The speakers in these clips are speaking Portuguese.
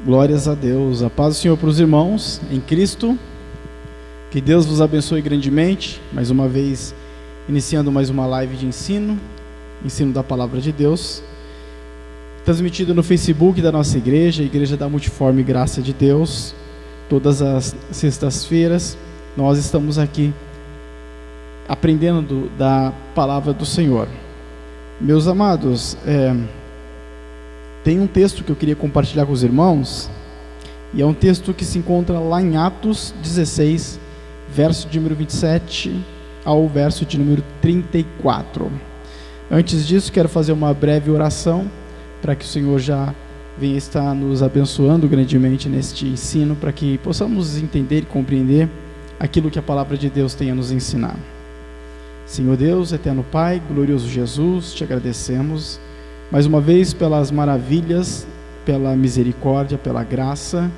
Glórias a Deus. A paz do Senhor para os irmãos em Cristo. Que Deus vos abençoe grandemente. Mais uma vez, iniciando mais uma live de ensino da Palavra de Deus. Transmitido no Facebook da nossa igreja, a Igreja da Multiforme Graça de Deus. Todas as sextas-feiras, nós estamos aqui aprendendo da Palavra do Senhor. Meus amados, tem um texto que eu queria compartilhar com os irmãos, e é um texto que se encontra lá em Atos 16, verso de número 27 ao verso de número 34. Antes disso, quero fazer uma breve oração, para que o Senhor já venha estar nos abençoando grandemente neste ensino, para que possamos entender e compreender aquilo que a Palavra de Deus tem a nos ensinar. Senhor Deus, eterno Pai, glorioso Jesus, te agradecemos mais uma vez pelas maravilhas, pela misericórdia, pela graça,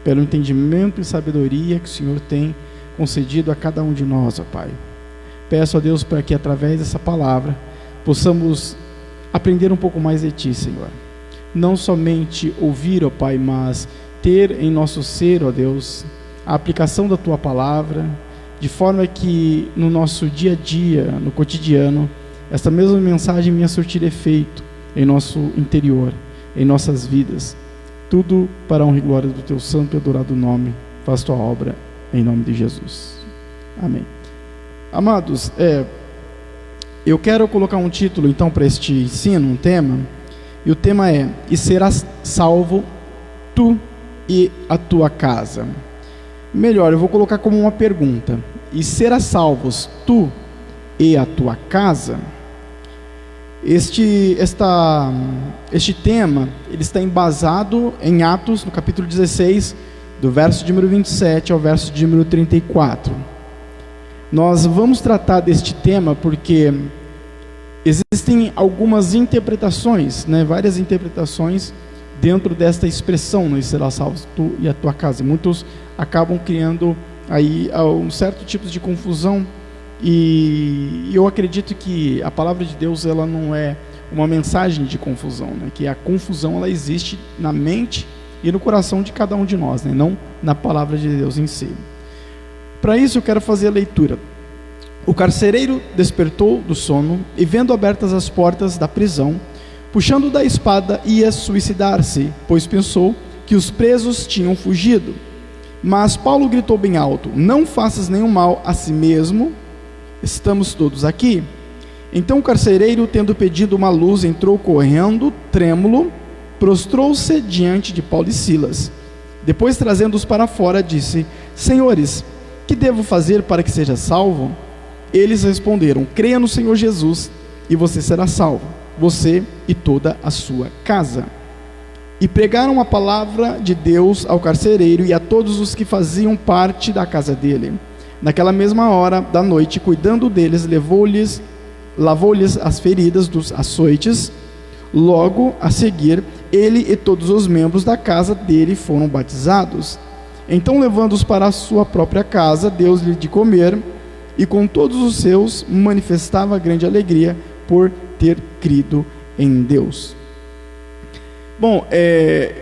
pelo entendimento e sabedoria que o Senhor tem concedido a cada um de nós, ó Pai. Peço a Deus para que através dessa palavra possamos aprender um pouco mais de Ti, Senhor. Não somente ouvir, ó Pai, mas ter em nosso ser, ó Deus, a aplicação da Tua palavra, de forma que no nosso dia a dia, no cotidiano, esta mesma mensagem venha surtir efeito em nosso interior, em nossas vidas, tudo para a honra e glória do Teu santo e adorado nome. Faz Tua obra em nome de Jesus. Amém. Amados, eu quero colocar um título então para este ensino, um tema, e o tema é: e serás salvo tu e a tua casa. Melhor, eu vou colocar como uma pergunta: e serás salvos tu e a tua casa? Este tema, ele está embasado em Atos, no capítulo 16, do verso de número 27 ao verso de número 34. Nós vamos tratar deste tema porque existem algumas interpretações, várias interpretações dentro desta expressão, né? Será salvo tu e a tua casa. Muitos acabam criando aí um certo tipo de confusão. E eu acredito que a palavra de Deus, ela não é uma mensagem de confusão, que a confusão ela existe na mente e no coração de cada um de nós, não na palavra de Deus em si. Para isso eu quero fazer a leitura. O carcereiro despertou do sono e, vendo abertas as portas da prisão, puxando da espada, ia suicidar-se, pois pensou que os presos tinham fugido. Mas Paulo gritou bem alto: não faças nenhum mal a si mesmo, estamos todos aqui. Então o carcereiro, tendo pedido uma luz, entrou correndo, trêmulo, prostrou-se diante de Paulo e Silas. Depois, trazendo-os para fora, disse: senhores, que devo fazer para que seja salvo? Eles responderam: creia no Senhor Jesus e você será salvo, você e toda a sua casa. E pregaram a palavra de Deus ao carcereiro e a todos os que faziam parte da casa dele. Naquela mesma hora da noite, cuidando deles, lavou-lhes as feridas dos açoites. Logo a seguir, ele e todos os membros da casa dele foram batizados. Então, levando-os para a sua própria casa, deu-lhe de comer, e com todos os seus manifestava grande alegria por ter crido em Deus. Bom,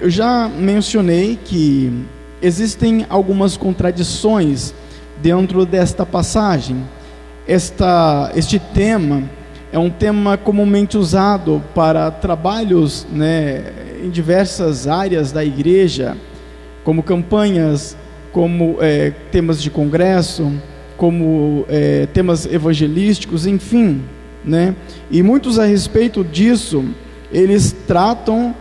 eu já mencionei que existem algumas contradições dentro desta passagem. Este tema é um tema comumente usado para trabalhos, em diversas áreas da igreja, como campanhas, como temas de congresso, como temas evangelísticos, enfim, e muitos a respeito disso, eles tratam,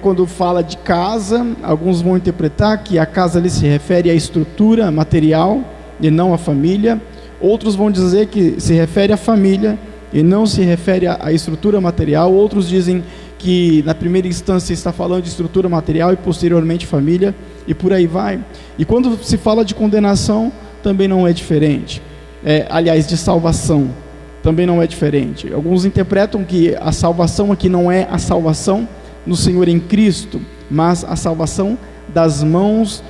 quando fala de casa, alguns vão interpretar que a casa ali se refere à estrutura material e não à família. Outros vão dizer que se refere à família e não se refere à estrutura material. Outros dizem que na primeira instância está falando de estrutura material e posteriormente família, e por aí vai. E quando se fala de condenação, também não é diferente. Aliás, de salvação, também não é diferente. Alguns interpretam que a salvação aqui não é a salvação no Senhor em Cristo, mas a salvação das mãos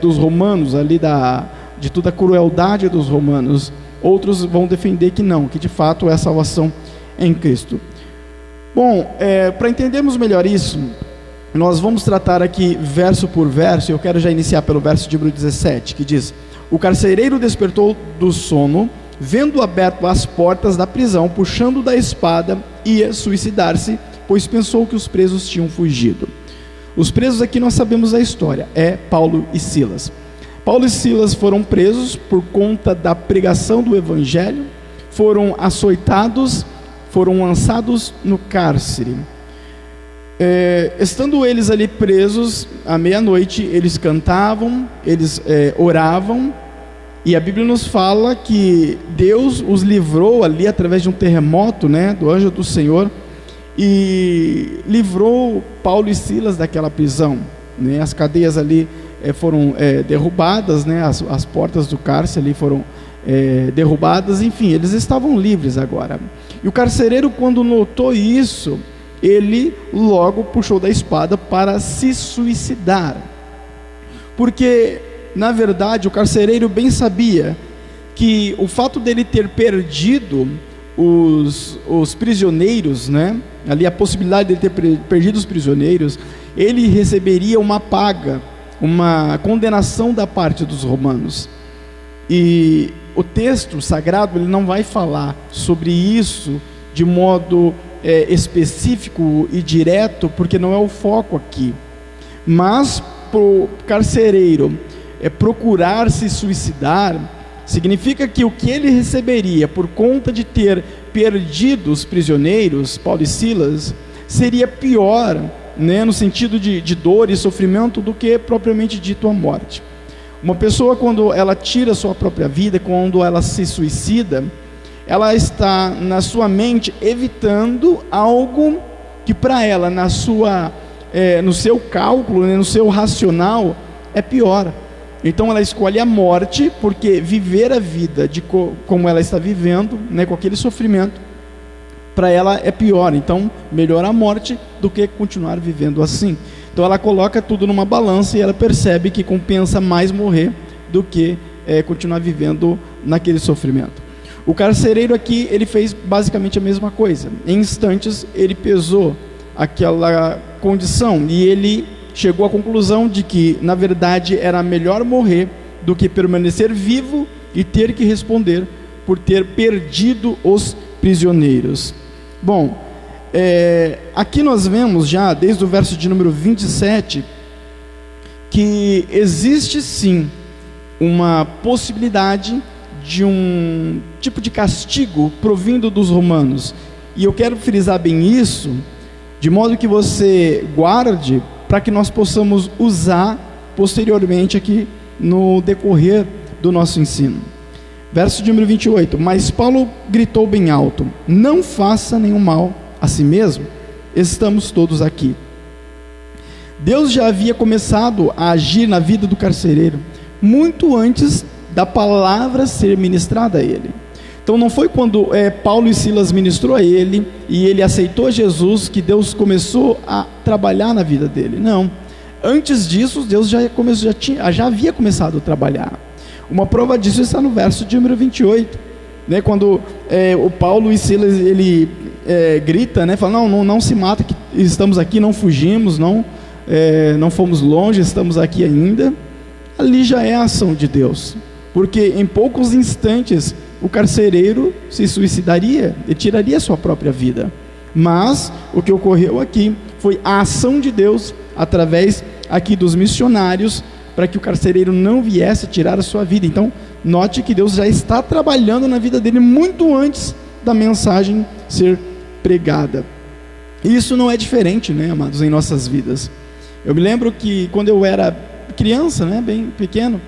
dos romanos, ali de toda a crueldade dos romanos. Outros vão defender que não, que de fato é a salvação em Cristo. Bom, para entendermos melhor isso, nós vamos tratar aqui verso por verso. Eu quero já iniciar pelo verso de número 17, que diz: o carcereiro despertou do sono, vendo aberto as portas da prisão, puxando da espada, ia suicidar-se, pois pensou que os presos tinham fugido. Os presos aqui nós sabemos a história, é Paulo e Silas. Paulo e Silas foram presos por conta da pregação do evangelho, foram açoitados, foram lançados no cárcere. Estando eles ali presos, à meia-noite, eles cantavam, eles oravam, e a Bíblia nos fala que Deus os livrou ali através de um terremoto, né, do anjo do Senhor, e livrou Paulo e Silas daquela prisão, né? As cadeias ali foram derrubadas, né? As portas do cárcere ali foram derrubadas, enfim, eles estavam livres agora. E o carcereiro, quando notou isso, ele logo puxou da espada para se suicidar, porque na verdade o carcereiro bem sabia que o fato dele ter perdido os prisioneiros, né, ali a possibilidade de ter perdido os prisioneiros, ele receberia uma paga, uma condenação da parte dos romanos. E o texto sagrado ele não vai falar sobre isso de modo específico e direto, porque não é o foco aqui. Mas para o carcereiro procurar se suicidar, significa que o que ele receberia por conta de ter perdido os prisioneiros, Paulo e Silas, seria pior, né, no sentido de dor e sofrimento, do que propriamente dito a morte. Uma pessoa, quando ela tira sua própria vida, quando ela se suicida, ela está na sua mente evitando algo que para ela, no seu cálculo, né, no seu racional, é pior. Então ela escolhe a morte, porque viver a vida como ela está vivendo, né, com aquele sofrimento, para ela é pior. Então melhor a morte do que continuar vivendo assim. Então ela coloca tudo numa balança e ela percebe que compensa mais morrer do que continuar vivendo naquele sofrimento. O carcereiro aqui, ele fez basicamente a mesma coisa. Em instantes ele pesou aquela condição e ele chegou à conclusão de que, na verdade, era melhor morrer do que permanecer vivo e ter que responder por ter perdido os prisioneiros. Bom, aqui nós vemos já, desde o verso de número 27, que existe sim uma possibilidade de um tipo de castigo provindo dos romanos. E eu quero frisar bem isso, de modo que você guarde, para que nós possamos usar posteriormente aqui no decorrer do nosso ensino. Verso de número 28, mas Paulo gritou bem alto: não faça nenhum mal a si mesmo, estamos todos aqui. Deus já havia começado a agir na vida do carcereiro, muito antes da palavra ser ministrada a ele. Então não foi quando Paulo e Silas ministrou a ele e ele aceitou Jesus que Deus começou a trabalhar na vida dele. Não, antes disso Deus já havia começado a trabalhar. Uma prova disso está no verso de número 28, né, quando o Paulo e Silas ele grita, né, fala: não se mata, que estamos aqui, não fugimos, não fomos longe, estamos aqui ainda. Ali já é a ação de Deus, porque em poucos instantes o carcereiro se suicidaria e tiraria sua própria vida. Mas o que ocorreu aqui foi a ação de Deus através aqui dos missionários, para que o carcereiro não viesse tirar a sua vida. Então note que Deus já está trabalhando na vida dele muito antes da mensagem ser pregada. E isso não é diferente, né, amados, em nossas vidas. Eu me lembro que quando eu era criança, né, bem pequeno,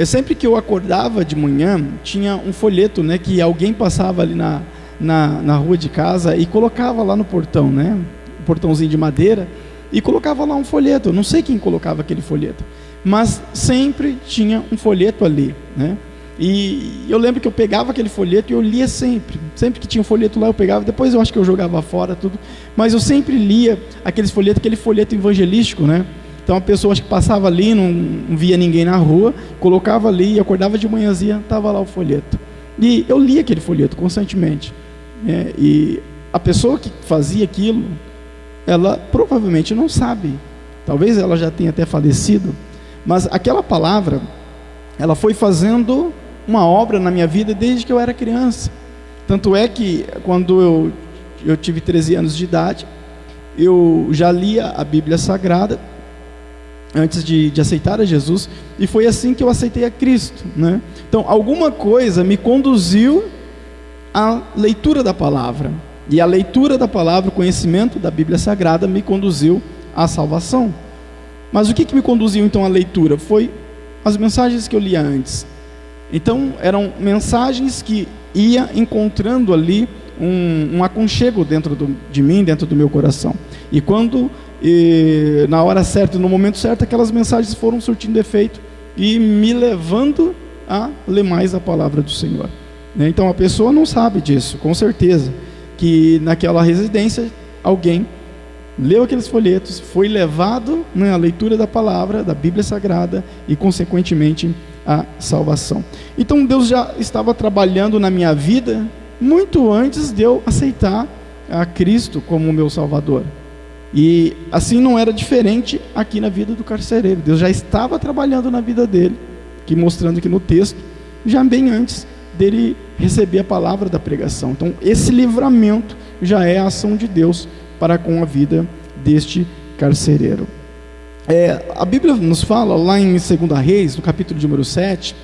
sempre que eu acordava de manhã, tinha um folheto, né, que alguém passava ali na rua de casa e colocava lá no portão, né, um portãozinho de madeira, e colocava lá um folheto. Eu não sei quem colocava aquele folheto, mas sempre tinha um folheto ali, né? E eu lembro que eu pegava aquele folheto e eu lia sempre que tinha um folheto lá eu pegava, depois eu acho que eu jogava fora tudo, mas eu sempre lia aquele folheto evangelístico, né? Então a pessoa acho que passava ali, não via ninguém na rua, colocava ali e acordava de manhãzinha, estava lá o folheto. E eu lia aquele folheto constantemente, né? E a pessoa que fazia aquilo, ela provavelmente não sabe, talvez ela já tenha até falecido, mas aquela palavra, ela foi fazendo uma obra na minha vida desde que eu era criança. Tanto é que quando eu tive 13 anos de idade, eu já lia a Bíblia Sagrada antes de aceitar a Jesus, e foi assim que eu aceitei a Cristo, né? Então alguma coisa me conduziu à leitura da palavra, e a leitura da palavra, o conhecimento da Bíblia Sagrada me conduziu à salvação. Mas o que me conduziu então à leitura? Foi as mensagens que eu lia antes. Então eram mensagens que ia encontrando ali um aconchego dentro de mim, dentro do meu coração. E quando, na hora certa, no momento certo, aquelas mensagens foram surtindo efeito e me levando a ler mais a palavra do Senhor, né? Então a pessoa não sabe disso, com certeza, que naquela residência alguém leu aqueles folhetos, foi levado, né, à leitura da palavra, da Bíblia Sagrada e consequentemente a salvação. Então Deus já estava trabalhando na minha vida muito antes de eu aceitar a Cristo como meu Salvador. E assim não era diferente aqui na vida do carcereiro. Deus já estava trabalhando na vida dele, que mostrando que no texto, já bem antes dele receber a palavra da pregação. Então esse livramento já é a ação de Deus para com a vida deste carcereiro. A Bíblia nos fala lá em 2 Reis, no capítulo número 7,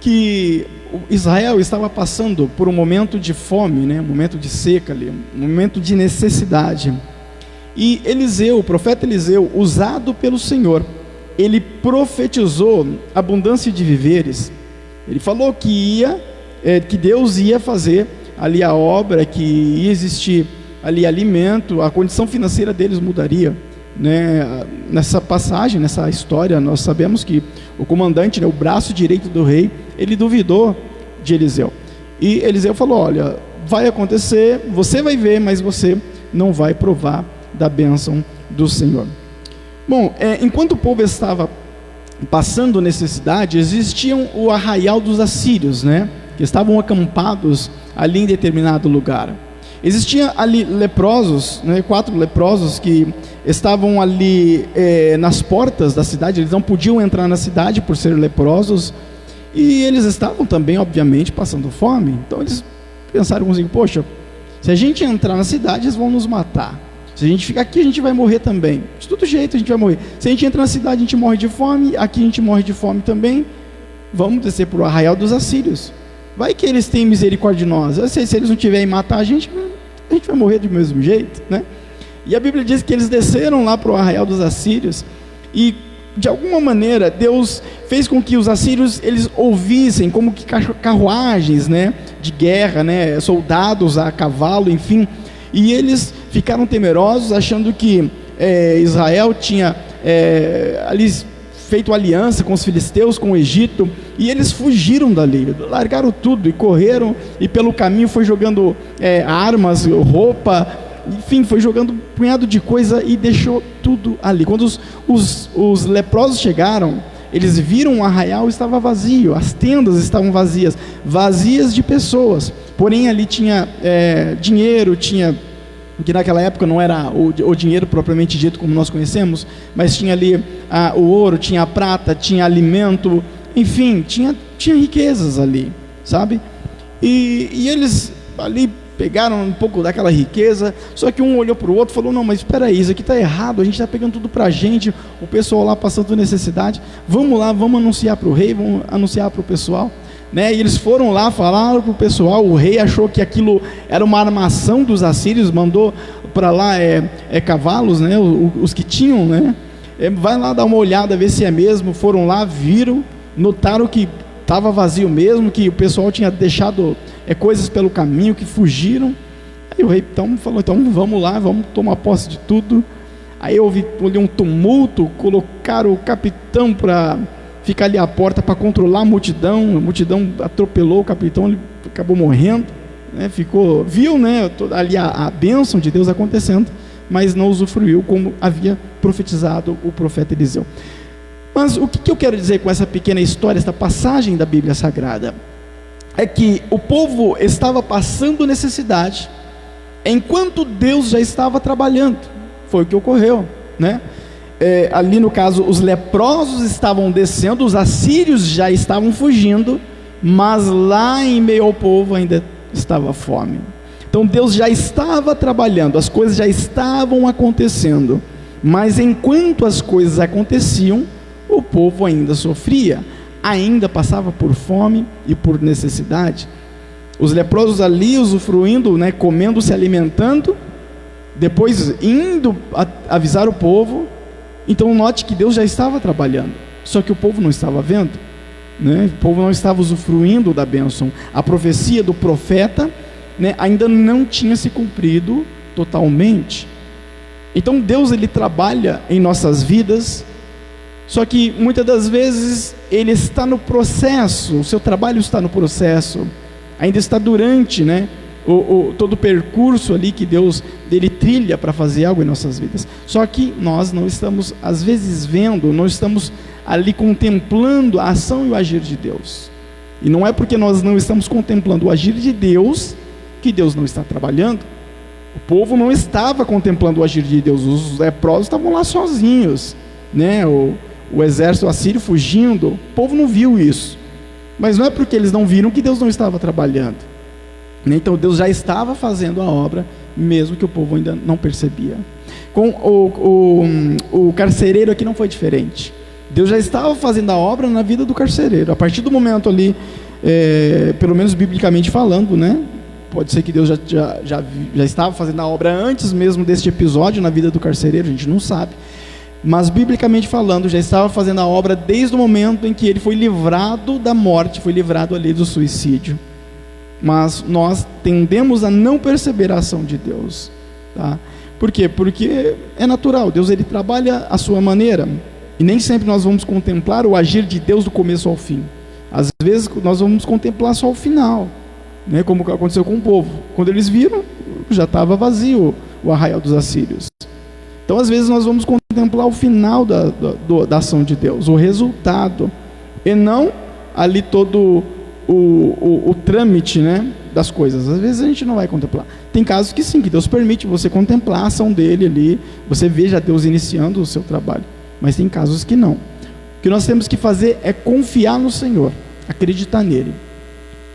que Israel estava passando por um momento de fome, né? Um momento de seca ali, um momento de necessidade. E Eliseu, o profeta Eliseu, usado pelo Senhor, ele profetizou abundância de víveres. Ele falou que Deus ia fazer ali a obra, que ia existir ali alimento, a condição financeira deles mudaria, né? Nessa passagem, nessa história, nós sabemos que o comandante, né, o braço direito do rei, ele duvidou de Eliseu. E Eliseu falou: olha, vai acontecer, você vai ver, mas você não vai provar da bênção do Senhor. Bom, enquanto o povo estava passando necessidade, existiam o arraial dos assírios, né, que estavam acampados ali em determinado lugar. Existiam ali leprosos, né, 4 leprosos que estavam ali nas portas da cidade. Eles não podiam entrar na cidade por ser leprosos, e eles estavam também, obviamente, passando fome. Então eles pensaram assim: poxa, se a gente entrar na cidade, eles vão nos matar. Se a gente ficar aqui, a gente vai morrer também. De todo jeito a gente vai morrer. Se a gente entrar na cidade, a gente morre de fome. Aqui a gente morre de fome também. Vamos descer para o arraial dos assírios. Vai que eles têm misericórdia de nós. Se eles não tiverem matar a gente vai morrer do mesmo jeito, né? E a Bíblia diz que eles desceram lá para o arraial dos assírios, e de alguma maneira Deus fez com que os assírios, eles ouvissem como que carruagens, né, de guerra, né, soldados a cavalo, enfim, e eles ficaram temerosos, achando que Israel tinha ali feito aliança com os filisteus, com o Egito, e eles fugiram dali, largaram tudo e correram, e pelo caminho foi jogando armas, roupa, enfim, foi jogando um punhado de coisa e deixou tudo ali. Quando os leprosos chegaram, eles viram o arraial, estava vazio, as tendas estavam vazias de pessoas, porém ali tinha dinheiro, que naquela época não era o dinheiro propriamente dito como nós conhecemos, mas tinha ali o ouro, tinha a prata, tinha alimento, enfim, tinha riquezas ali, sabe? E eles ali pegaram um pouco daquela riqueza, só que um olhou para o outro e falou: não, mas espera aí, isso aqui está errado, a gente está pegando tudo para a gente, o pessoal lá passando necessidade, vamos lá, vamos anunciar para o rei, vamos anunciar para o pessoal, né? E eles foram lá, falaram para o pessoal. O rei achou que aquilo era uma armação dos assírios, mandou para lá cavalos, né? Os que tinham, né? Vai lá dar uma olhada, ver se é mesmo. Foram lá, viram, notaram que estava vazio mesmo, que o pessoal tinha deixado coisas pelo caminho, que fugiram. Aí o rei então falou: então vamos lá, vamos tomar posse de tudo. Aí houve um tumulto, colocaram o capitão para ficar ali à porta para controlar a multidão atropelou o capitão, ele acabou morrendo, né? Viu, né, ali a bênção de Deus acontecendo, mas não usufruiu como havia profetizado o profeta Eliseu. Mas o que eu quero dizer com essa pequena história, essa passagem da Bíblia Sagrada, é que o povo estava passando necessidade, enquanto Deus já estava trabalhando. Foi o que ocorreu, né? Ali no caso, os leprosos estavam descendo, os assírios já estavam fugindo, mas lá em meio ao povo ainda estava fome. Então Deus já estava trabalhando, as coisas já estavam acontecendo, mas enquanto as coisas aconteciam, o povo ainda sofria, ainda passava por fome e por necessidade. Os leprosos ali usufruindo, né, comendo, se alimentando, depois indo avisar o povo. Então note que Deus já estava trabalhando, só que o povo não estava vendo, né? O povo não estava usufruindo da bênção. A profecia do profeta, né, ainda não tinha se cumprido totalmente. Então Deus, ele trabalha em nossas vidas, só que muitas das vezes ele está no processo, o seu trabalho está no processo, ainda está durante, né, todo o percurso ali que Deus dele trilha para fazer algo em nossas vidas. Só que nós não estamos às vezes vendo, não estamos ali contemplando a ação e o agir de Deus. E não é porque nós não estamos contemplando o agir de Deus que Deus não está trabalhando. O povo não estava contemplando o agir de Deus, os leprosos estavam lá sozinhos, né? O exército assírio fugindo, o povo não viu isso. Mas não é porque eles não viram que Deus não estava trabalhando. Então Deus já estava fazendo a obra, mesmo que o povo ainda não percebia. Com o carcereiro aqui não foi diferente. Deus já estava fazendo a obra na vida do carcereiro. A partir do momento ali, pelo menos biblicamente falando, né? Pode ser que Deus já estava fazendo a obra antes mesmo deste episódio na vida do carcereiro, a gente não sabe. Mas biblicamente falando, já estava fazendo a obra desde o momento em que ele foi livrado da morte, foi livrado ali do suicídio. Mas nós tendemos a não perceber a ação de Deus, tá? Por quê? Porque é natural, Deus ele trabalha à sua maneira, e nem sempre nós vamos contemplar o agir de Deus do começo ao fim. Às vezes nós vamos contemplar só o final, né? Como aconteceu com o povo, quando eles viram, já estava vazio o arraial dos assírios. Então às vezes nós vamos contemplar o final da ação de Deus, o resultado, e não ali todo o trâmite, né, das coisas. Às vezes a gente não vai contemplar. Tem casos que sim, que Deus permite você contemplar a ação dele ali, você veja Deus iniciando o seu trabalho, mas tem casos que não. O que nós temos que fazer é confiar no Senhor, acreditar nele.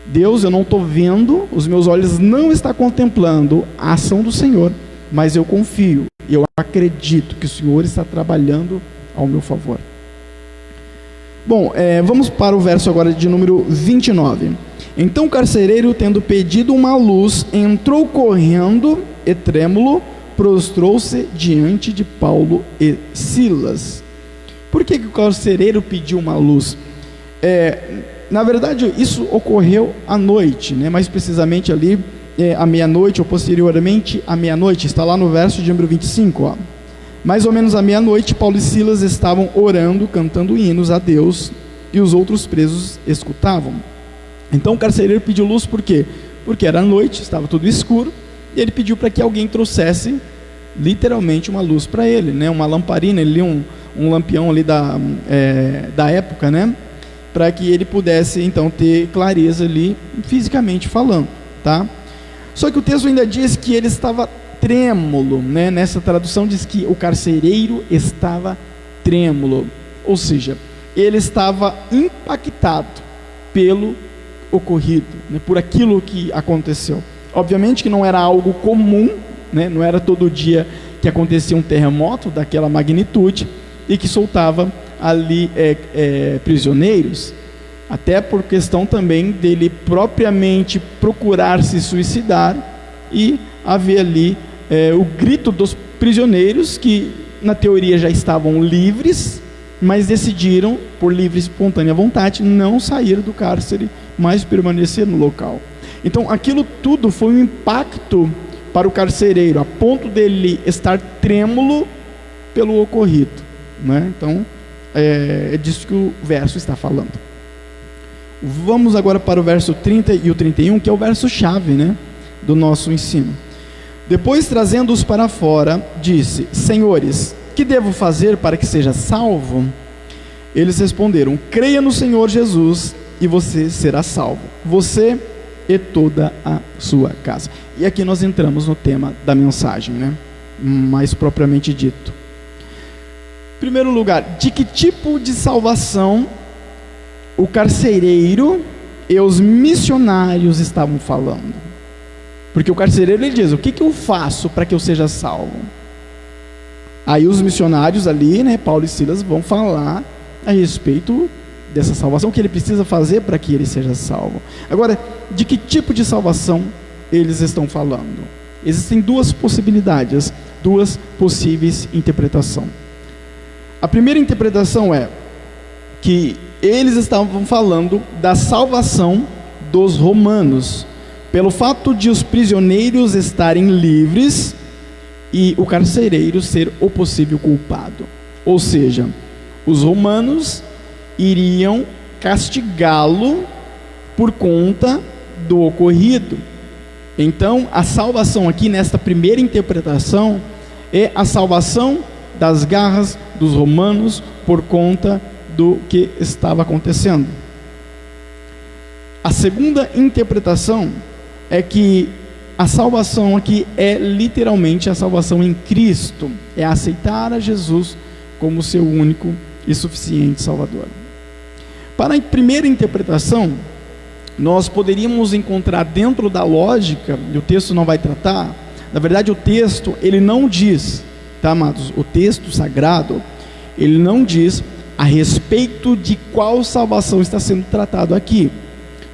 Deus, eu não estou vendo, os meus olhos não estão contemplando a ação do Senhor, mas eu confio, eu acredito que o Senhor está trabalhando ao meu favor. Bom, vamos para o verso agora de número 29. Então o carcereiro, tendo pedido uma luz, entrou correndo e trêmulo, prostrou-se diante de Paulo e Silas. Por que o carcereiro pediu uma luz? Na verdade, isso ocorreu à noite, né? Mais precisamente ali, à meia-noite, ou posteriormente à meia-noite, está lá no verso de número 25, ó. Mais ou menos à meia-noite, Paulo e Silas estavam orando, cantando hinos a Deus, e os outros presos escutavam. Então o carcereiro pediu luz, por quê? Porque era noite, estava tudo escuro, e ele pediu para que alguém trouxesse, literalmente, uma luz para ele, né? Uma lamparina, um lampião ali da época, né? Para que ele pudesse, então, ter clareza ali, fisicamente falando, tá? Só que o texto ainda diz que ele estava trêmulo, né? Nessa tradução diz que o carcereiro estava trêmulo, ou seja, ele estava impactado pelo ocorrido, né? Por aquilo que aconteceu. Obviamente que não era algo comum, né? Não era todo dia que acontecia um terremoto daquela magnitude e que soltava ali prisioneiros, até por questão também dele propriamente procurar se suicidar, e haver ali o grito dos prisioneiros que na teoria já estavam livres, mas decidiram, por livre e espontânea vontade, não sair do cárcere, mas permanecer no local. Então aquilo tudo foi um impacto para o carcereiro, a ponto dele estar trêmulo pelo ocorrido, né? Então é disso que o verso está falando. Vamos agora para o verso 30 e o 31, que é o verso chave, né, do nosso ensino. Depois, trazendo-os para fora, disse: Senhores, que devo fazer para que seja salvo? Eles responderam: creia no Senhor Jesus e você será salvo, você e toda a sua casa. E aqui nós entramos no tema da mensagem, né? Mais propriamente dito. Em primeiro lugar, de que tipo de salvação o carcereiro e os missionários estavam falando? Porque o carcereiro, ele diz: o que eu faço para que eu seja salvo? Aí os missionários ali, né, Paulo e Silas, vão falar a respeito dessa salvação, o que ele precisa fazer para que ele seja salvo. Agora, de que tipo de salvação eles estão falando? Existem duas possibilidades, duas possíveis interpretações. A primeira interpretação é que eles estavam falando da salvação dos romanos, pelo fato de os prisioneiros estarem livres e o carcereiro ser o possível culpado. Ou seja, os romanos iriam castigá-lo por conta do ocorrido. Então, a salvação aqui, nesta primeira interpretação, é a salvação das garras dos romanos por conta do que estava acontecendo. A segunda interpretação é que a salvação aqui é literalmente a salvação em Cristo, é aceitar a Jesus como seu único e suficiente Salvador. Para a primeira interpretação, nós poderíamos encontrar dentro da lógica, e o texto não vai tratar, na verdade o texto, ele não diz, tá, amados? O texto sagrado, ele não diz a respeito de qual salvação está sendo tratado aqui.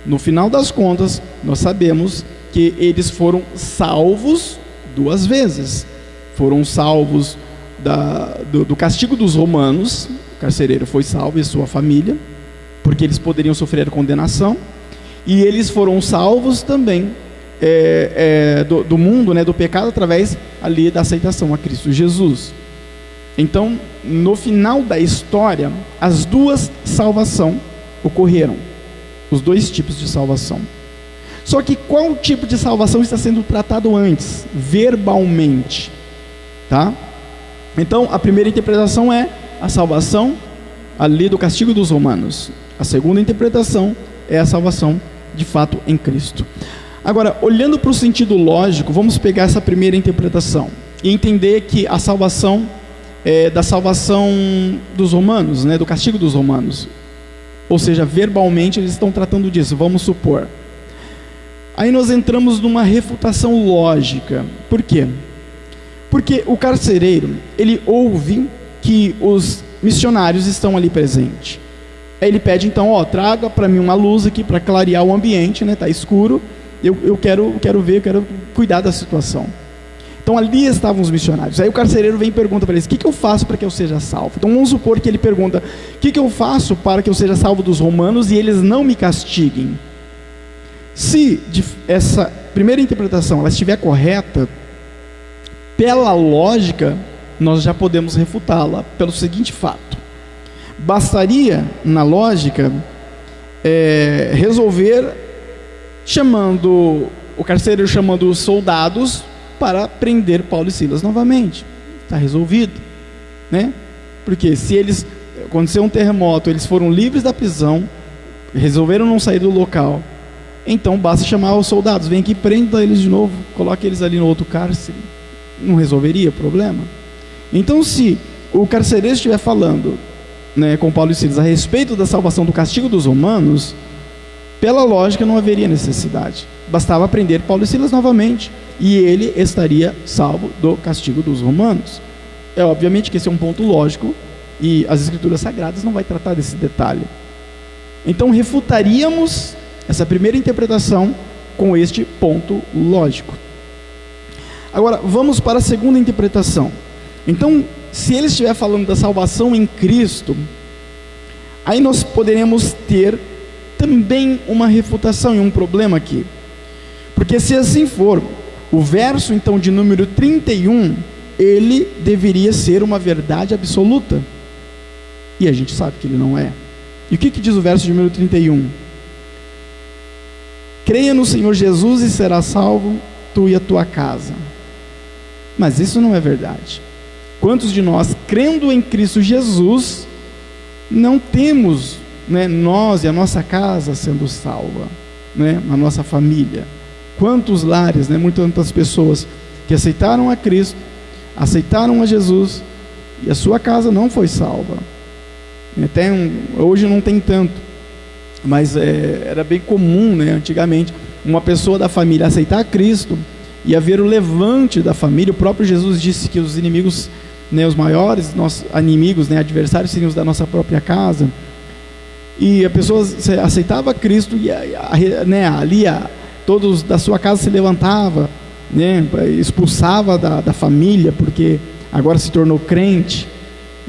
No final das contas, nós sabemos que eles foram salvos duas vezes. Foram salvos do castigo dos romanos, o carcereiro foi salvo e sua família, porque eles poderiam sofrer condenação, e eles foram salvos também do mundo, né, do pecado, através ali da aceitação a Cristo Jesus. Então, no final da história, as duas salvações ocorreram, os dois tipos de salvação. Só que qual tipo de salvação está sendo tratado antes, verbalmente? Tá? Então, a primeira interpretação é a salvação ali do castigo dos romanos. A segunda interpretação é a salvação de fato em Cristo. Agora, olhando para o sentido lógico, vamos pegar essa primeira interpretação e entender que a salvação é da salvação dos romanos, né, do castigo dos romanos. Ou seja, verbalmente eles estão tratando disso, vamos supor. Aí nós entramos numa refutação lógica. Por quê? Porque o carcereiro, ele ouve que os missionários estão ali presentes. Aí ele pede então, traga para mim uma luz aqui para clarear o ambiente, né? Tá escuro. Eu quero ver, eu quero cuidar da situação. Então ali estavam os missionários. Aí o carcereiro vem e pergunta para eles: o que eu faço para que eu seja salvo? Então vamos supor que ele pergunta: o que eu faço para que eu seja salvo dos romanos e eles não me castiguem? Se essa primeira interpretação ela estiver correta, pela lógica, nós já podemos refutá-la pelo seguinte fato: bastaria, na lógica, resolver chamando o carcereiro, chamando os soldados para prender Paulo e Silas novamente. Está resolvido, né? Porque se aconteceu um terremoto, eles foram livres da prisão, resolveram não sair do local, então basta chamar os soldados: vem aqui, prenda eles de novo, coloque eles ali no outro cárcere. Não resolveria o problema? Então, se o carcereiro estiver falando, né, com Paulo e Silas a respeito da salvação do castigo dos romanos, pela lógica não haveria necessidade, bastava prender Paulo e Silas novamente e ele estaria salvo do castigo dos romanos. Obviamente que esse é um ponto lógico e as escrituras sagradas não vai tratar desse detalhe. Então refutaríamos essa primeira interpretação com este ponto lógico. Agora vamos para a segunda interpretação. Então, se ele estiver falando da salvação em Cristo, aí nós poderemos ter também uma refutação e um problema aqui. Porque se assim for, o verso então de número 31, ele deveria ser uma verdade absoluta. E a gente sabe que ele não é. E o que diz o verso de número 31? Creia no Senhor Jesus e será salvo tu e a tua casa. Mas isso não é verdade. Quantos de nós, crendo em Cristo Jesus, não temos, né, nós e a nossa casa sendo salva? né, na nossa família? Quantos lares, né, muitas pessoas que aceitaram a Cristo, aceitaram a Jesus, e a sua casa não foi salva. Hoje não tem tanto, mas era bem comum, né, antigamente, uma pessoa da família aceitar Cristo e haver o levante da família. O próprio Jesus disse que os inimigos, né, os maiores nossos inimigos, né, adversários, seriam os da nossa própria casa. E a pessoa aceitava Cristo e ali todos da sua casa se levantava, né, expulsava da família, porque agora se tornou crente.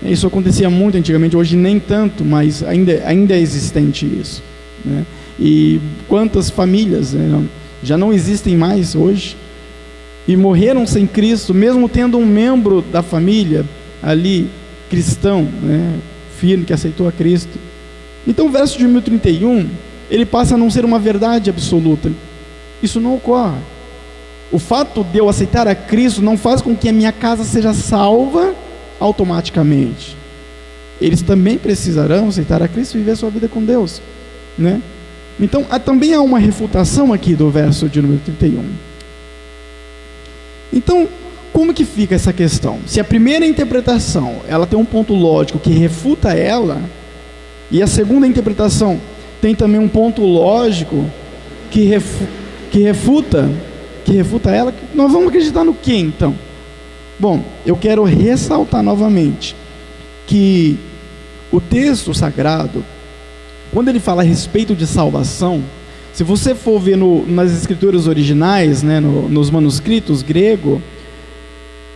Isso acontecia muito antigamente, hoje nem tanto, mas ainda é existente isso, né? E quantas famílias, né, já não existem mais hoje, e morreram sem Cristo, mesmo tendo um membro da família ali, cristão, né, firme, que aceitou a Cristo. Então o verso de 1031, ele passa a não ser uma verdade absoluta. Isso não ocorre. O fato de eu aceitar a Cristo não faz com que a minha casa seja salva automaticamente. Eles também precisarão aceitar a Cristo e viver a sua vida com Deus, né? Então também há uma refutação aqui do verso de número 31. Então, como que fica essa questão? Se a primeira interpretação, ela tem um ponto lógico que refuta ela, e a segunda interpretação tem também um ponto lógico que refuta ela, nós vamos acreditar no que então? Bom, eu quero ressaltar novamente que o texto sagrado, quando ele fala a respeito de salvação, se você for ver nas escrituras originais, né, nos manuscritos grego,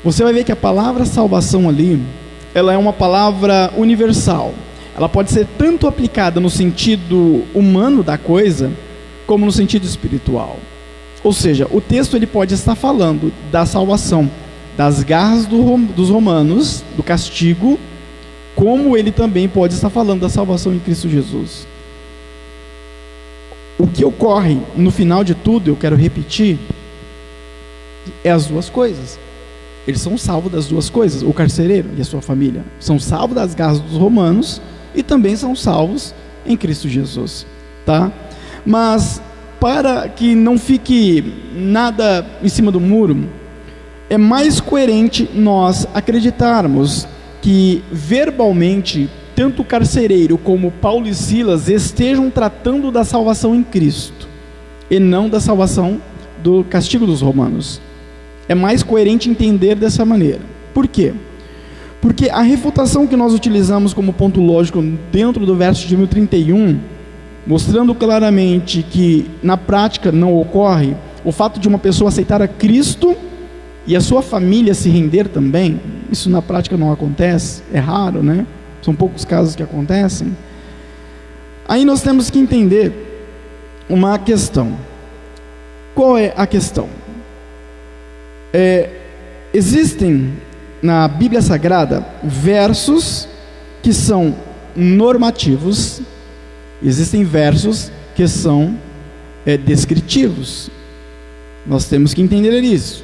você vai ver que a palavra salvação ali, ela é uma palavra universal. Ela pode ser tanto aplicada no sentido humano da coisa, como no sentido espiritual. Ou seja, o texto ele pode estar falando da salvação das garras dos romanos, do castigo, como ele também pode estar falando da salvação em Cristo Jesus. O que ocorre no final de tudo, eu quero repetir, é as duas coisas. Eles são salvos das duas coisas. O carcereiro e a sua família são salvos das garras dos romanos e também são salvos em Cristo Jesus, tá? Mas para que não fique nada em cima do muro, é mais coerente nós acreditarmos que verbalmente tanto o carcereiro como Paulo e Silas estejam tratando da salvação em Cristo e não da salvação do castigo dos romanos. É mais coerente entender dessa maneira. Por quê? Porque a refutação que nós utilizamos como ponto lógico dentro do verso de 1031, mostrando claramente que na prática não ocorre, o fato de uma pessoa aceitar a Cristo e a sua família se render também, isso na prática não acontece, é raro, né? São poucos casos que acontecem. Aí nós temos que entender uma questão. Qual é a questão? Existem na Bíblia Sagrada versos que são normativos, existem versos que são descritivos. Nós temos que entender isso.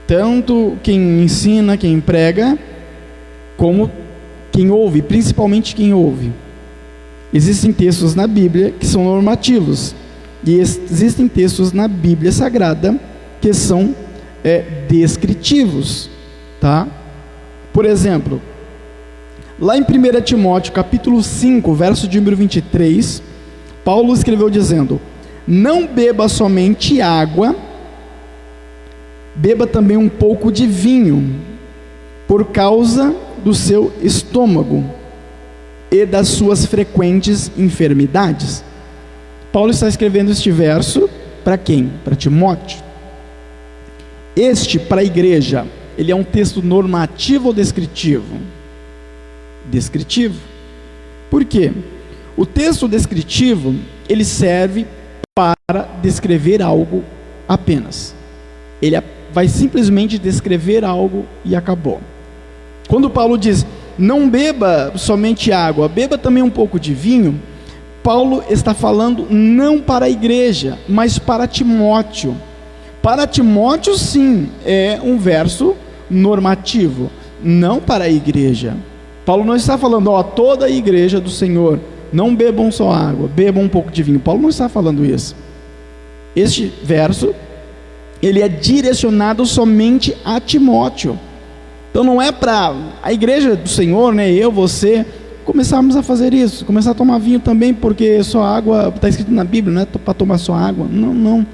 Tanto quem ensina, quem prega, como quem ouve, principalmente quem ouve. Existem textos na Bíblia que são normativos, e existem textos na Bíblia Sagrada que são descritivos, tá? Por exemplo, lá em 1 Timóteo capítulo 5, verso de número 23, Paulo escreveu dizendo: não beba somente água, beba também um pouco de vinho, por causa do seu estômago e das suas frequentes enfermidades. Paulo está escrevendo este verso para quem? Para Timóteo. Este, para a igreja, ele é um texto normativo ou descritivo? Descritivo. Por quê? O texto descritivo, ele serve para descrever algo apenas. Ele vai simplesmente descrever algo e acabou. Quando Paulo diz, não beba somente água, beba também um pouco de vinho, Paulo está falando não para a igreja, mas para Timóteo. Para Timóteo, sim, é um verso normativo, não para a igreja. Paulo não está falando, toda a igreja do Senhor, não bebam só água, bebam um pouco de vinho. Paulo não está falando isso. Este verso, ele é direcionado somente a Timóteo. Então não é para a igreja do Senhor, né, eu, você, começarmos a fazer isso, começar a tomar vinho também, porque só água, está escrito na Bíblia, não é para tomar só água, não.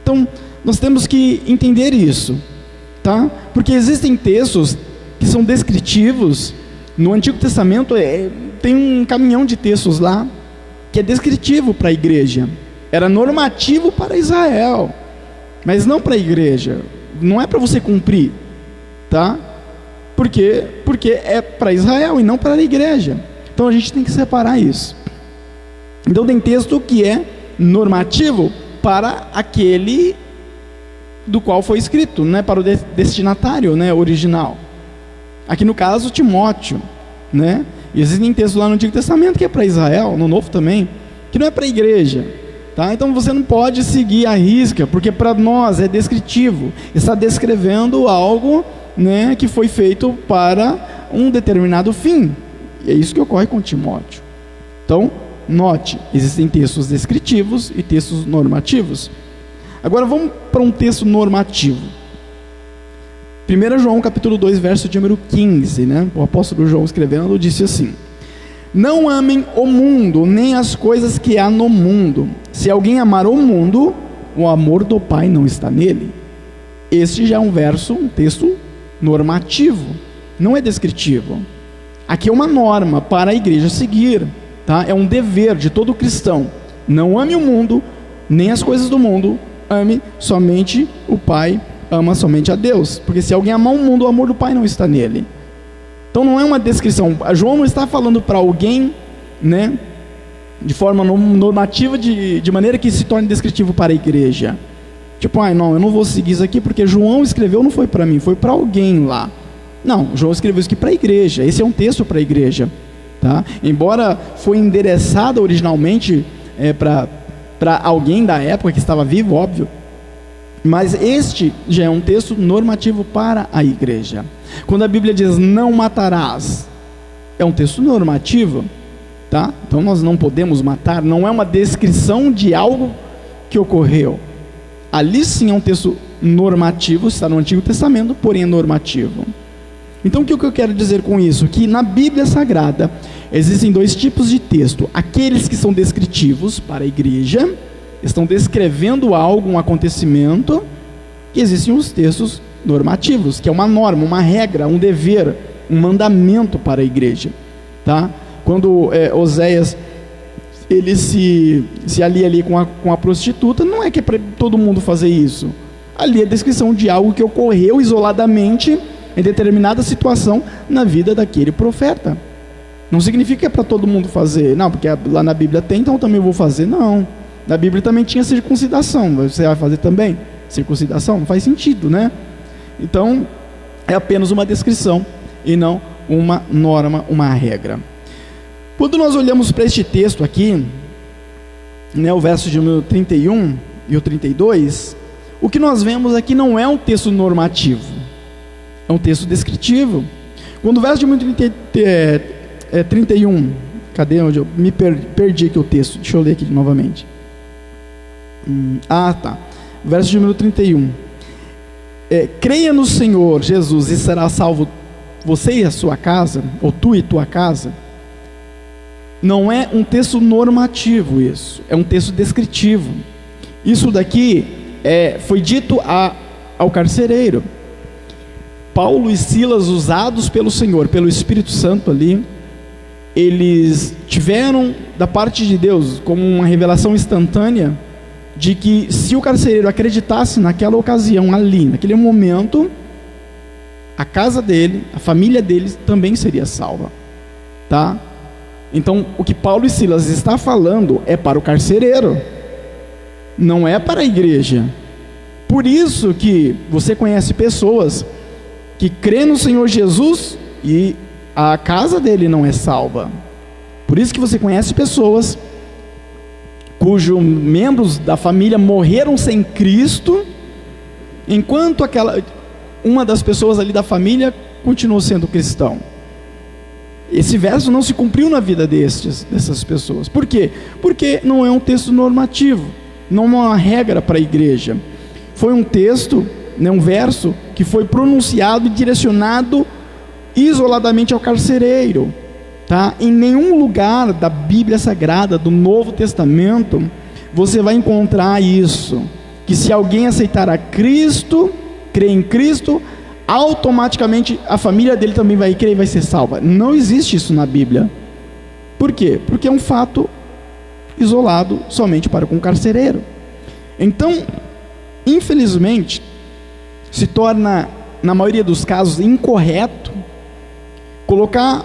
Então, nós temos que entender isso, tá? Porque existem textos que são descritivos. No Antigo Testamento tem um caminhão de textos lá, que é descritivo para a igreja, era normativo para Israel, mas não para a igreja, não é para você cumprir, tá? Porque é para Israel e não para a igreja. Então a gente tem que separar isso. Então tem texto que é normativo para aquele do qual foi escrito, né, para o destinatário, né, original. Aqui no caso, Timóteo, né? E existem textos lá no Antigo Testamento que é para Israel, no Novo também, que não é para a igreja, tá? Então você não pode seguir a risca, porque para nós é descritivo, está descrevendo algo, né, que foi feito para um determinado fim. E é isso que ocorre com Timóteo. Então, note, existem textos descritivos e textos normativos. Agora vamos para um texto normativo. 1 João capítulo 2, verso de número 15, né? O apóstolo João escrevendo disse assim: não amem o mundo, nem as coisas que há no mundo. Se alguém amar o mundo, o amor do Pai não está nele. Este já é um verso, um texto normativo, não é descritivo. Aqui é uma norma para a igreja seguir, tá? É um dever de todo cristão. Não ame o mundo, nem as coisas do mundo. Ame somente o Pai, ama somente a Deus. Porque se alguém amar o mundo, o amor do Pai não está nele. Então não é uma descrição. João não está falando para alguém, né, de forma normativa, de maneira que se torne descritivo para a igreja. Tipo, não, eu não vou seguir isso aqui porque João escreveu, não foi para mim, foi para alguém lá. Não, João escreveu isso aqui para a igreja. Esse é um texto para a igreja, tá? Embora foi endereçado originalmente para alguém da época que estava vivo, óbvio, mas este já é um texto normativo para a igreja. Quando a Bíblia diz não matarás, é um texto normativo, tá? Então nós não podemos matar, não é uma descrição de algo que ocorreu. Ali sim é um texto normativo, está no Antigo Testamento, porém é normativo. Então o que eu quero dizer com isso? Que na Bíblia Sagrada existem dois tipos de texto: aqueles que são descritivos para a igreja, estão descrevendo algo, um acontecimento, e existem os textos normativos, que é uma norma, uma regra, um dever, um mandamento para a igreja, tá? Quando Oséias ele se alia ali com a prostituta, não é que é para todo mundo fazer isso. Ali é a descrição de algo que ocorreu isoladamente em determinada situação na vida daquele profeta. Não significa que é para todo mundo fazer, não, porque lá na Bíblia tem, então eu também vou fazer. Não, na Bíblia também tinha circuncidação, você vai fazer também circuncidação? Não faz sentido, né? Então é apenas uma descrição e não uma norma, uma regra. Quando nós olhamos para este texto aqui, né, o verso de número 31 e o 32, o que nós vemos aqui não é um texto normativo, é um texto descritivo. Quando o verso de número 31, cadê onde eu me perdi aqui o texto? Deixa eu ler aqui novamente. Tá. Verso de número 31. Creia no Senhor Jesus e será salvo você e a sua casa, ou tu e tua casa. Não é um texto normativo isso, é um texto descritivo. Isso daqui foi dito ao carcereiro. Paulo e Silas, usados pelo Senhor, pelo Espírito Santo ali, eles tiveram da parte de Deus como uma revelação instantânea de que se o carcereiro acreditasse naquela ocasião ali, naquele momento, a casa dele, a família dele também seria salva, tá? Então o que Paulo e Silas está falando é para o carcereiro, não é para a igreja. Por isso que você conhece pessoas que crê no Senhor Jesus e a casa dele não é salva. Por isso que você conhece pessoas cujos membros da família morreram sem Cristo, enquanto uma das pessoas ali da família continuou sendo cristão. Esse verso não se cumpriu na vida dessas pessoas. Por quê? Porque não é um texto normativo. não é uma regra para a igreja. Foi um texto, né, um verso que foi pronunciado e direcionado isoladamente ao carcereiro, tá? Em nenhum lugar da Bíblia Sagrada, do Novo Testamento, você vai encontrar isso, que se alguém aceitar a Cristo, crer em Cristo, automaticamente a família dele também vai crer e vai ser salva. Não existe isso na Bíblia. Por quê? Porque é um fato isolado somente para com o carcereiro. Então, infelizmente, se torna, na maioria dos casos, incorreto colocar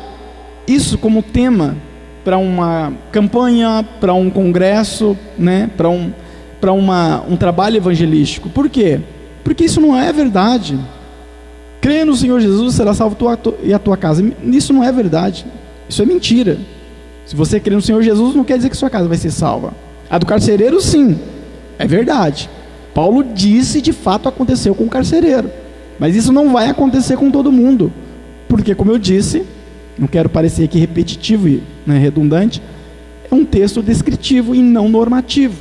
isso como tema para uma campanha, para um congresso, né, para um trabalho evangelístico. Por quê? Porque isso não é verdade. Crê no Senhor Jesus, será salvo tu e a tua casa. Isso não é verdade. Isso é mentira. Se você crê no Senhor Jesus, não quer dizer que sua casa vai ser salva. A do carcereiro, sim, é verdade. Paulo disse, de fato aconteceu com o carcereiro. Mas isso não vai acontecer com todo mundo. Porque, como eu disse, não quero parecer aqui repetitivo e, né, redundante, é um texto descritivo e não normativo.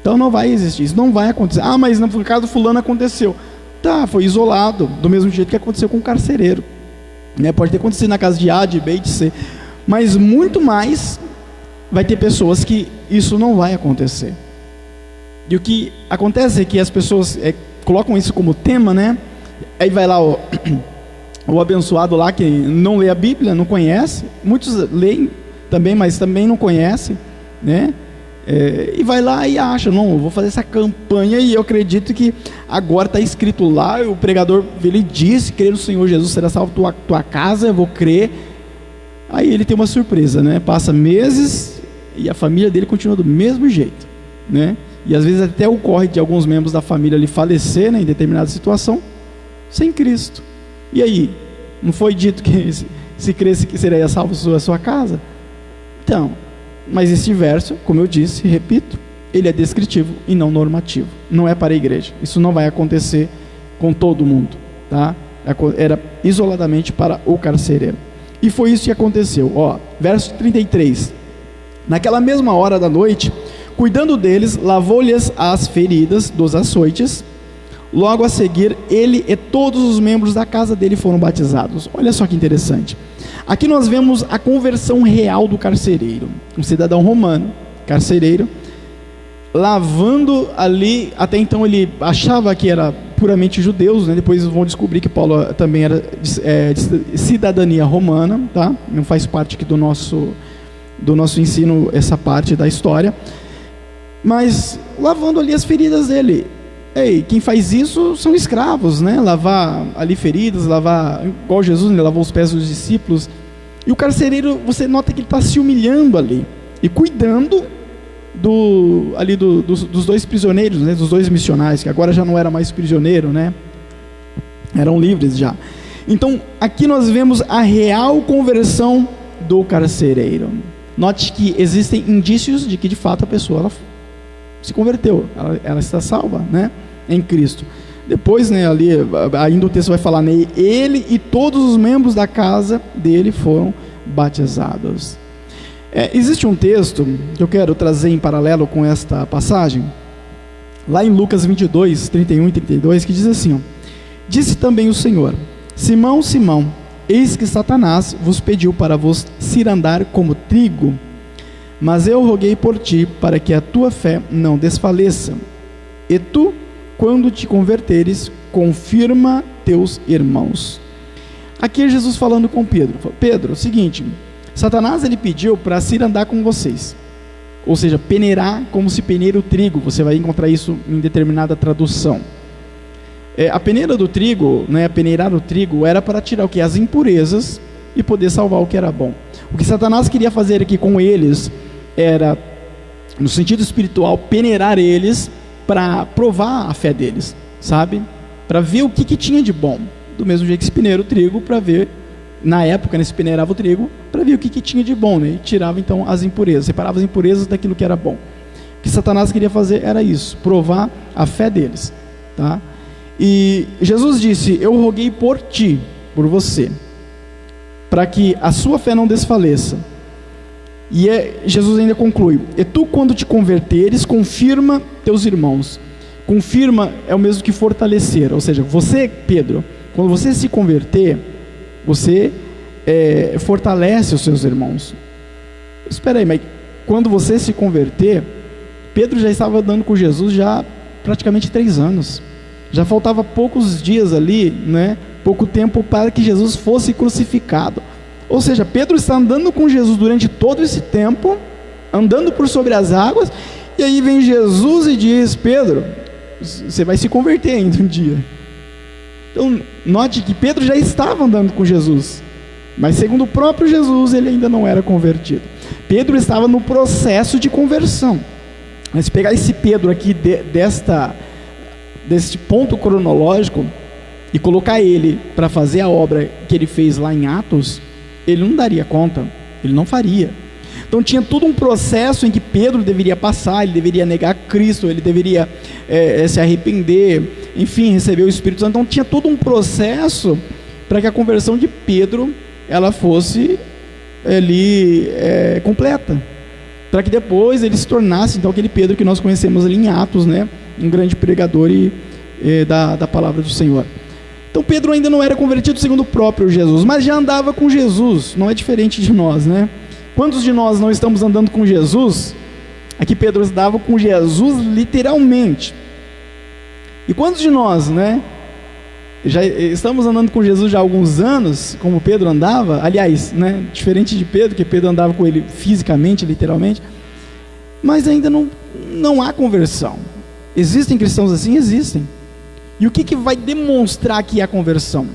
Então não vai existir, isso não vai acontecer. Ah, mas no caso do fulano aconteceu. Tá, foi isolado, do mesmo jeito que aconteceu com o carcereiro, né? Pode ter acontecido na casa de A, de B e de C, mas muito mais vai ter pessoas que isso não vai acontecer. E o que acontece é que as pessoas colocam isso como tema, né? Aí vai lá o abençoado lá que não lê a Bíblia, não conhece, muitos leem também, mas também não conhecem, né? E vai lá e acha, não, eu vou fazer essa campanha e eu acredito que agora está escrito lá, o pregador, ele disse, crer no Senhor Jesus, será salvo tua casa, eu vou crer. Aí ele tem uma surpresa, né? Passa meses e a família dele continua do mesmo jeito, né? E às vezes até ocorre de alguns membros da família ali falecer, né, em determinada situação, sem Cristo. E aí? Não foi dito que se cresce que seria salvo a sua casa? Então, mas esse verso, como eu disse, repito, ele é descritivo e não normativo. Não é para a igreja. Isso não vai acontecer com todo mundo, tá? Era isoladamente para o carcereiro. E foi isso que aconteceu. Ó, verso 33. Naquela mesma hora da noite, cuidando deles, lavou-lhes as feridas dos açoites. Logo a seguir, ele e todos os membros da casa dele foram batizados. Olha só que interessante. Aqui nós vemos a conversão real do carcereiro. Um cidadão romano, carcereiro, lavando ali, até então ele achava que era puramente judeus, né? Depois vão descobrir que Paulo também era de cidadania romana, tá? Não faz parte aqui do nosso ensino essa parte da história. Mas lavando ali as feridas dele. Ei, quem faz isso são escravos, né? Lavar ali feridas, lavar, igual Jesus, né? Lavou os pés dos discípulos. E o carcereiro, você nota que ele está se humilhando ali e cuidando dos dois prisioneiros, né? Dos dois missionários, que agora já não era mais prisioneiro, né? Eram livres já. Então, aqui nós vemos a real conversão do carcereiro. Note que existem indícios de que de fato a pessoa ela se converteu, ela está salva, né, em Cristo. Depois, né, ali ainda o texto vai falar, né, ele e todos os membros da casa dele foram batizados. Existe um texto que eu quero trazer em paralelo com esta passagem, lá em Lucas 22, 31 e 32, que diz assim, ó, disse também o Senhor, Simão, Simão, eis que Satanás vos pediu para vos cirandar como trigo, mas eu roguei por ti, para que a tua fé não desfaleça. E tu, quando te converteres, confirma teus irmãos. Aqui é Jesus falando com Pedro. Pedro, é o seguinte, Satanás ele pediu para cirandar com vocês. Ou seja, peneirar como se peneira o trigo. Você vai encontrar isso em determinada tradução. A peneira do trigo, né, peneirar o trigo, era para tirar o que? As impurezas e poder salvar o que era bom. O que Satanás queria fazer aqui com eles era, no sentido espiritual, peneirar eles para provar a fé deles, sabe? Para ver o que tinha de bom. Do mesmo jeito que se peneira o trigo, para ver, na época, né, se peneirava o trigo, para ver o que tinha de bom, né? E tirava então as impurezas, separava as impurezas daquilo que era bom. O que Satanás queria fazer era isso, provar a fé deles, tá? E Jesus disse, eu roguei por ti, por você, para que a sua fé não desfaleça. E Jesus ainda conclui: e tu, quando te converteres, confirma teus irmãos. Confirma é o mesmo que fortalecer, ou seja, você, Pedro, quando você se converter, você fortalece os seus irmãos. Espera aí, mas quando você se converter, Pedro já estava andando com Jesus já praticamente 3 anos. Já faltava poucos dias ali, né? Pouco tempo para que Jesus fosse crucificado. Ou seja, Pedro está andando com Jesus durante todo esse tempo, andando por sobre as águas, e aí vem Jesus e diz: Pedro, você vai se converter ainda um dia. Então, note que Pedro já estava andando com Jesus, mas segundo o próprio Jesus, ele ainda não era convertido. Pedro estava no processo de conversão. Mas se pegar esse Pedro aqui deste ponto cronológico e colocar ele para fazer a obra que ele fez lá em Atos, ele não daria conta, ele não faria. Então tinha todo um processo em que Pedro deveria passar, ele deveria negar Cristo, ele deveria se arrepender, enfim, receber o Espírito Santo. Então tinha todo um processo para que a conversão de Pedro ela fosse ali completa, para que depois ele se tornasse então aquele Pedro que nós conhecemos ali em Atos, né? Um grande pregador da palavra do Senhor. Então Pedro ainda não era convertido segundo o próprio Jesus, mas já andava com Jesus. Não é diferente de nós, né? Quantos de nós não estamos andando com Jesus? Aqui Pedro andava com Jesus literalmente. E quantos de nós, né, já estamos andando com Jesus já há alguns anos, como Pedro andava? Aliás, né, diferente de Pedro, que Pedro andava com ele fisicamente, literalmente, mas ainda não há conversão. Existem cristãos assim? Existem. E o que vai demonstrar que há conversão?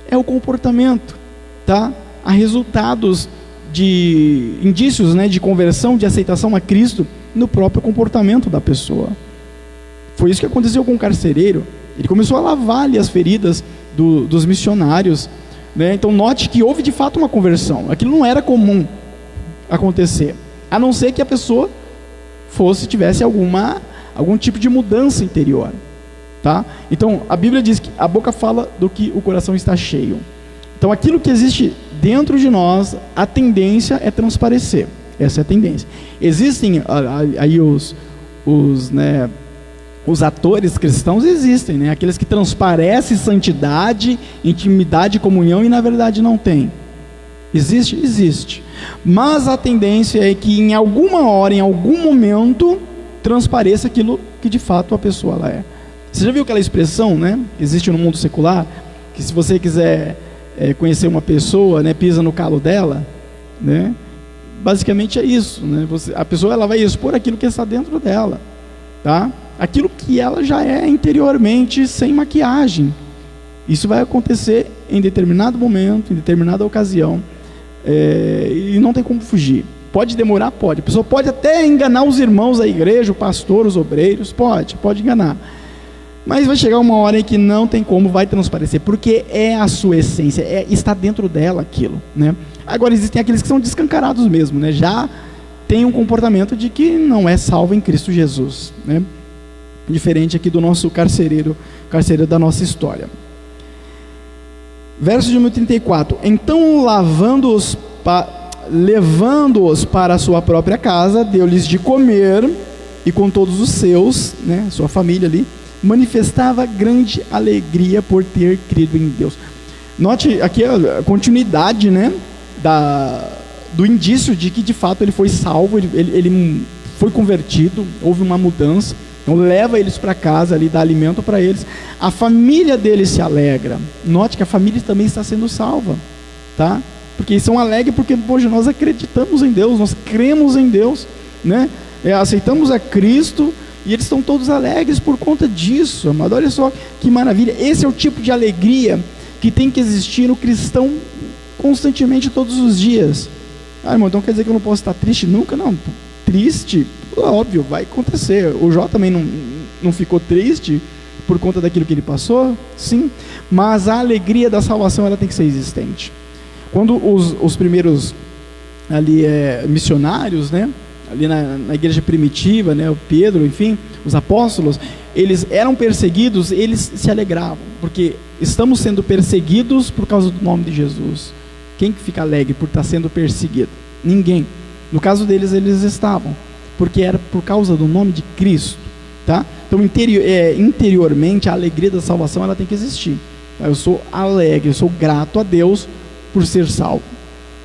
É o comportamento, tá? Há resultados de indícios, né, de conversão, de aceitação a Cristo no próprio comportamento da pessoa. Foi isso que aconteceu com o carcereiro. Ele começou a lavar ali as feridas dos missionários, né? Então note que houve de fato uma conversão. Aquilo não era comum acontecer, a não ser que a pessoa tivesse algum tipo de mudança interior, tá? Então a Bíblia diz que a boca fala do que o coração está cheio. Então aquilo que existe dentro de nós, a tendência é transparecer. Essa é a tendência. Existem aí os atores cristãos, existem, né? Aqueles que transparecem santidade, intimidade, comunhão e na verdade não tem. Existe. Mas a tendência é que em alguma hora, em algum momento, transpareça aquilo que de fato a pessoa ela é. Você já viu aquela expressão, né? Existe no mundo secular, que se você quiser conhecer uma pessoa, né, pisa no calo dela, né? Basicamente é isso, né? A pessoa ela vai expor aquilo que está dentro dela, tá? Aquilo que ela já é interiormente, sem maquiagem. Isso vai acontecer em determinado momento, em determinada ocasião, e não tem como fugir. Pode demorar? Pode. A pessoa pode até enganar os irmãos da igreja, o pastor, os obreiros, pode enganar. Mas vai chegar uma hora em que não tem como, vai transparecer, porque é a sua essência, está dentro dela aquilo, né? Agora existem aqueles que são descancarados mesmo, né? Já tem um comportamento de que não é salvo em Cristo Jesus, né? Diferente aqui do nosso carcereiro da nossa história. Verso de número 34. Então levando-os para a sua própria casa, deu-lhes de comer, e com todos os seus, né, sua família ali, manifestava grande alegria por ter crido em Deus. Note aqui a continuidade, né, do indício de que de fato ele foi salvo, ele foi convertido, houve uma mudança. Então leva eles para casa ali, dá alimento para eles. A família deles se alegra. Note que a família também está sendo salva, tá? Porque eles são alegres porque hoje nós acreditamos em Deus, nós cremos em Deus, né? Aceitamos a Cristo e eles estão todos alegres por conta disso, amado. Olha só que maravilha. Esse é o tipo de alegria que tem que existir no cristão constantemente, todos os dias. Ah, irmão, então quer dizer que eu não posso estar triste nunca? Não, triste, óbvio, vai acontecer. O Jó também não ficou triste por conta daquilo que ele passou? Sim, mas a alegria da salvação ela tem que ser existente. Quando os primeiros ali missionários, né, ali na igreja primitiva, né, o Pedro, enfim, os apóstolos, eles eram perseguidos, eles se alegravam, porque estamos sendo perseguidos por causa do nome de Jesus. Quem que fica alegre por estar sendo perseguido? Ninguém. No caso deles, eles estavam, porque era por causa do nome de Cristo, tá? Então, interiormente, a alegria da salvação, ela tem que existir. Tá? Eu sou alegre, eu sou grato a Deus por ser salvo.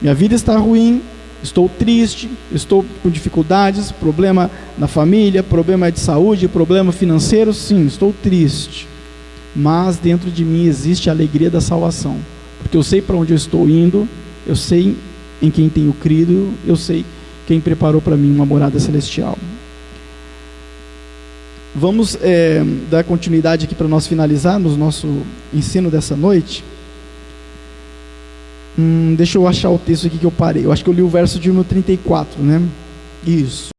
Minha vida está ruim, estou triste, estou com dificuldades, problema na família, problema de saúde, problema financeiro, sim, estou triste. Mas dentro de mim existe a alegria da salvação, porque eu sei para onde eu estou indo, eu sei em quem tenho crido, eu sei quem preparou para mim uma morada celestial. Vamos dar continuidade aqui para nós finalizarmos nosso ensino dessa noite. Deixa eu achar o texto aqui que eu parei. Eu acho que eu li o verso de número 34, né? Isso.